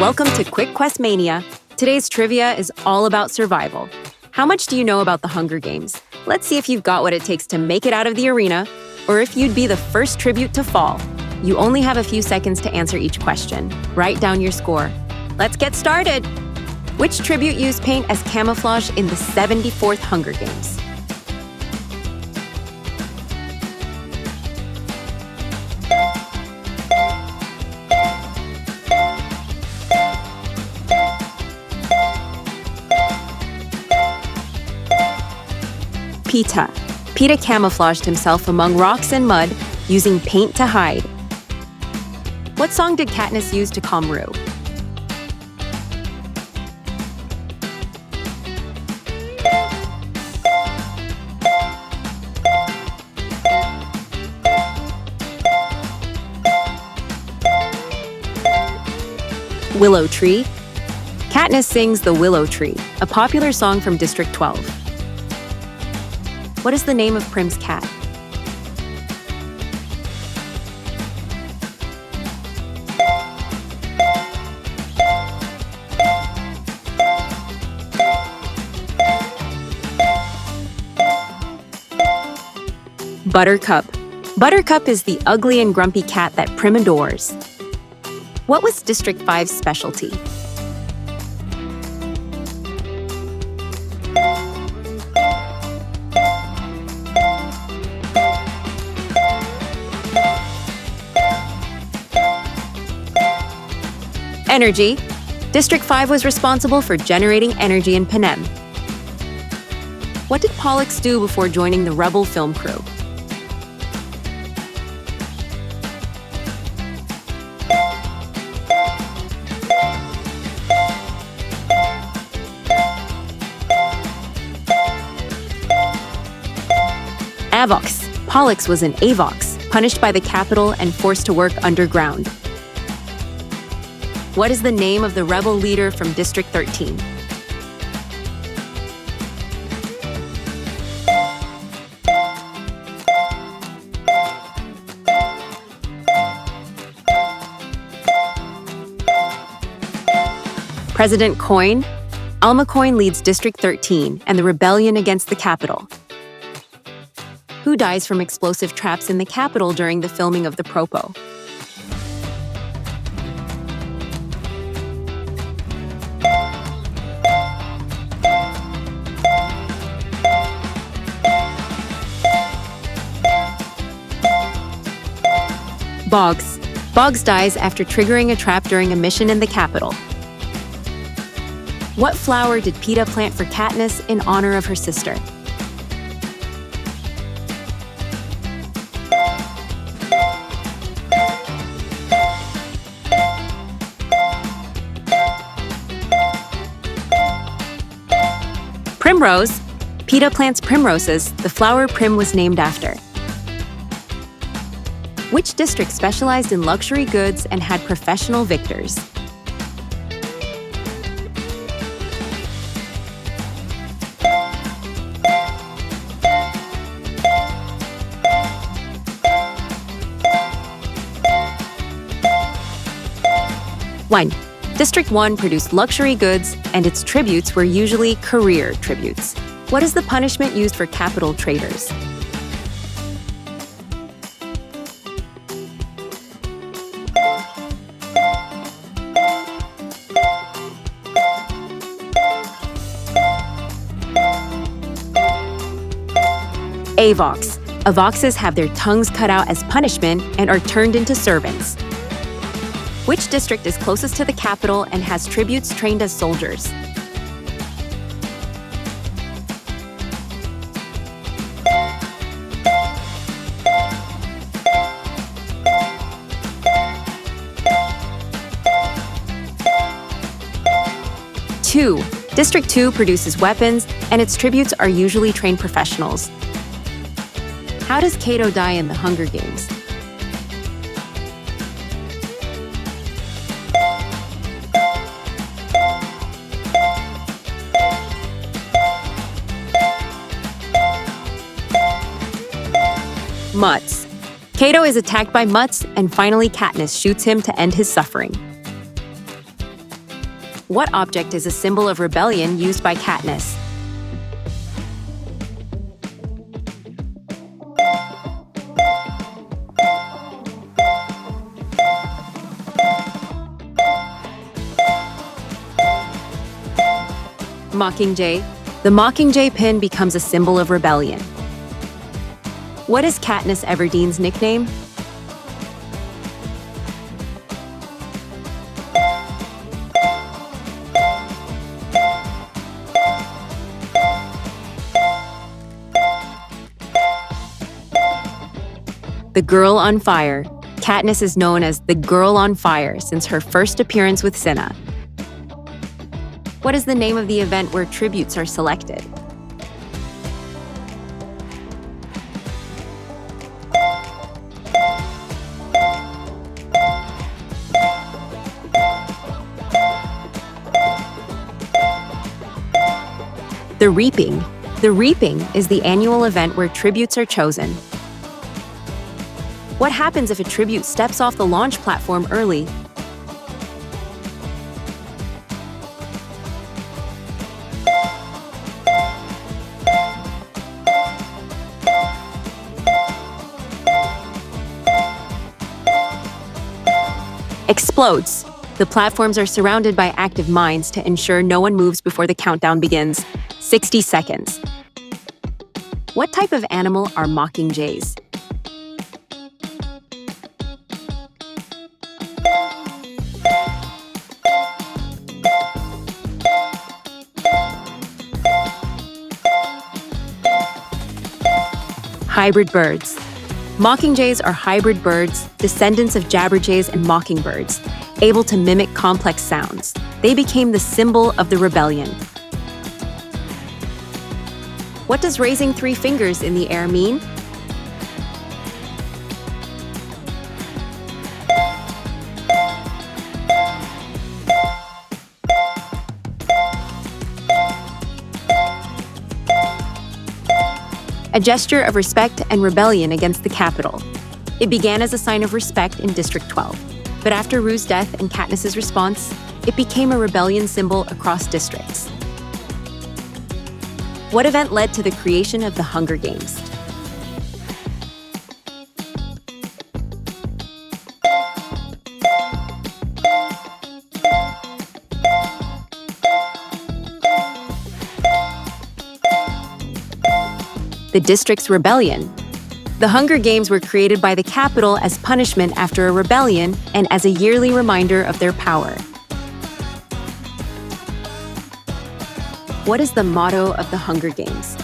Welcome to QuickQuestMania. Today's trivia is all about survival. How much do you know about the Hunger Games? Let's see if you've got what it takes to make it out of the arena, or if you'd be the first tribute to fall. You only have a few seconds to answer each question. Write down your score. Let's get started! Which tribute used paint as camouflage in the 74th Hunger Games? Peeta. Peeta camouflaged himself among rocks and mud, using paint to hide. What song did Katniss use to calm Rue? Willow Tree. Katniss sings The Willow Tree, a popular song from District 12. What is the name of Prim's cat? Buttercup. Buttercup is the ugly and grumpy cat that Prim adores. What was District 5's specialty? Energy. District 5 was responsible for generating energy in Panem. What did Pollux do before joining the Rebel film crew? Avox. Pollux was an Avox, punished by the Capitol and forced to work underground. What is the name of the rebel leader from District 13? President Coin. Alma Coin leads District 13 and the rebellion against the Capitol. Who dies from explosive traps in the Capitol during the filming of the Propo? Boggs. Boggs dies after triggering a trap during a mission in the Capitol. What flower did Peeta plant for Katniss in honor of her sister? Primrose. Peeta plants primroses, the flower Prim was named after. Which district specialized in luxury goods and had professional victors? One. District 1 produced luxury goods, and its tributes were usually career tributes. What is the punishment used for Capitol traitors? Avox. Avoxes have their tongues cut out as punishment and are turned into servants. Which district is closest to the Capitol and has tributes trained as soldiers? Two. District 2 produces weapons, and its tributes are usually trained professionals. How does Cato die in the Hunger Games? Mutts. Cato is attacked by Mutts, and finally Katniss shoots him to end his suffering. What object is a symbol of rebellion used by Katniss? Mockingjay. The Mockingjay pin becomes a symbol of rebellion. What is Katniss Everdeen's nickname? The Girl on Fire. Katniss is known as the Girl on Fire since her first appearance with Cinna. What is the name of the event where tributes are selected? The Reaping. The Reaping is the annual event where tributes are chosen. What happens if a tribute steps off the launch platform early? Explodes. The platforms are surrounded by active mines to ensure no one moves before the countdown begins. 60 seconds. What type of animal are mockingjays? Hybrid birds. Mockingjays are hybrid birds, descendants of jabberjays and mockingbirds, able to mimic complex sounds. They became the symbol of the rebellion. What does raising 3 fingers in the air mean? A gesture of respect and rebellion against the Capitol. It began as a sign of respect in District 12, but after Rue's death and Katniss's response, it became a rebellion symbol across districts. What event led to the creation of the Hunger Games? The District's Rebellion. The Hunger Games were created by the Capitol as punishment after a rebellion and as a yearly reminder of their power. What is the motto of the Hunger Games?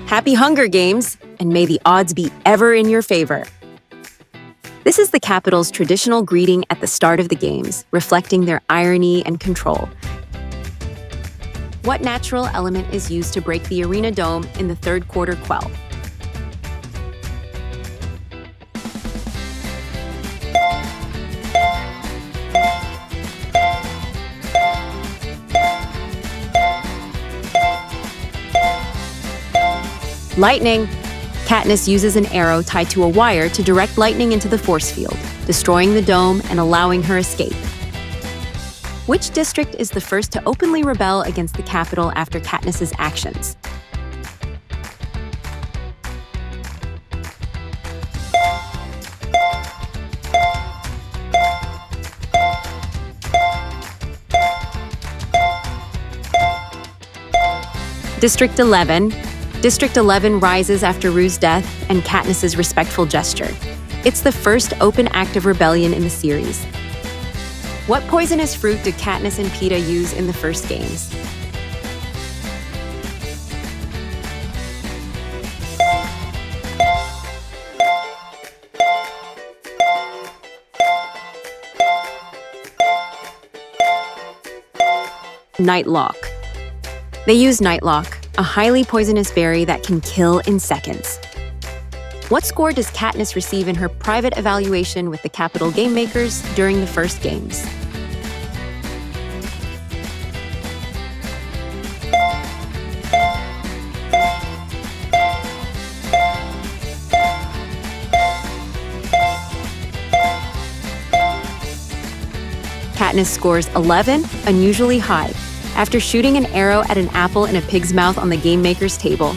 Happy Hunger Games, and may the odds be ever in your favor. This is the Capitol's traditional greeting at the start of the games, reflecting their irony and control. What natural element is used to break the arena dome in the third quarter quell? Lightning. Katniss uses an arrow tied to a wire to direct lightning into the force field, destroying the dome and allowing her escape. Which district is the first to openly rebel against the Capitol after Katniss's actions? District 11. District 11 rises after Rue's death and Katniss's respectful gesture. It's the first open act of rebellion in the series. What poisonous fruit did Katniss and Peeta use in the first games? Nightlock. They use Nightlock, a highly poisonous berry that can kill in seconds. What score does Katniss receive in her private evaluation with the Capitol Game Makers during the first games? Katniss scores 11, unusually high, after shooting an arrow at an apple in a pig's mouth on the Game Maker's table.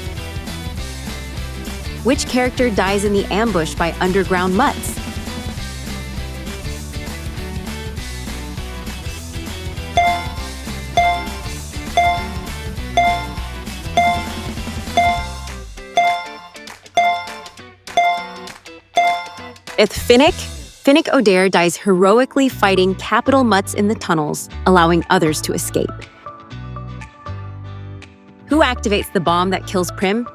Which character dies in the ambush by underground mutts? It's Finnick Odair dies heroically fighting capital mutts in the tunnels, allowing others to escape. Who activates the bomb that kills Prim?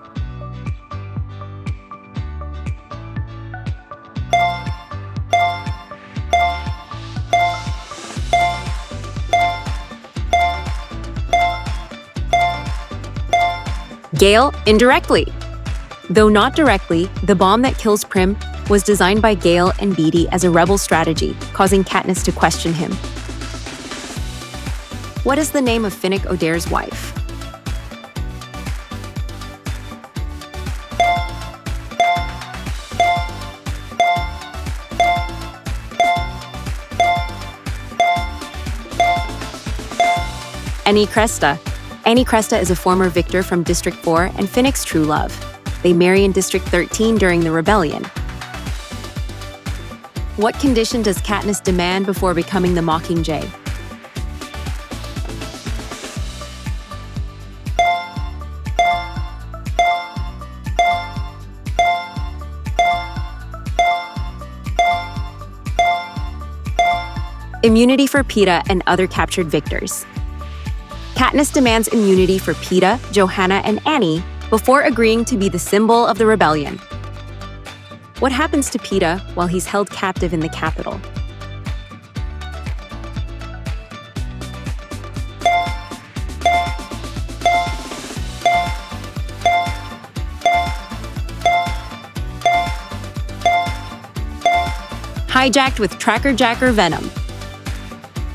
Gale, indirectly. Though not directly, the bomb that kills Prim was designed by Gale and Beetee as a rebel strategy, causing Katniss to question him. What is the name of Finnick Odair's wife? Annie Cresta. Annie Cresta is a former victor from District 4 and Finnick's true love. They marry in District 13 during the rebellion. What condition does Katniss demand before becoming the Mockingjay? Immunity for Peeta and other captured victors. Katniss demands immunity for Peeta, Johanna, and Annie before agreeing to be the symbol of the rebellion. What happens to Peeta while he's held captive in the capital? Hijacked with Tracker Jacker venom.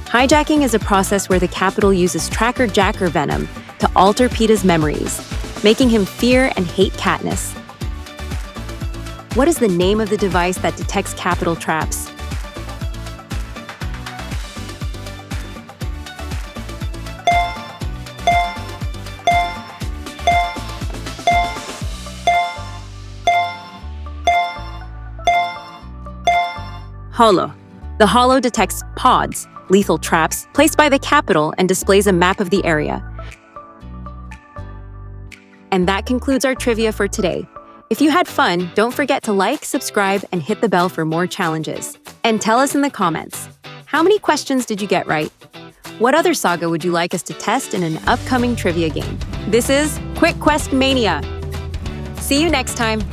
Hijacking is a process where the capital uses Tracker Jacker venom to alter Peeta's memories, making him fear and hate Katniss. What is the name of the device that detects capital traps? Holo. The Holo detects pods, lethal traps, placed by the capital and displays a map of the area. And that concludes our trivia for today. If you had fun, don't forget to like, subscribe, and hit the bell for more challenges. And tell us in the comments, how many questions did you get right? What other saga would you like us to test in an upcoming trivia game? This is QuickQuestMania. See you next time.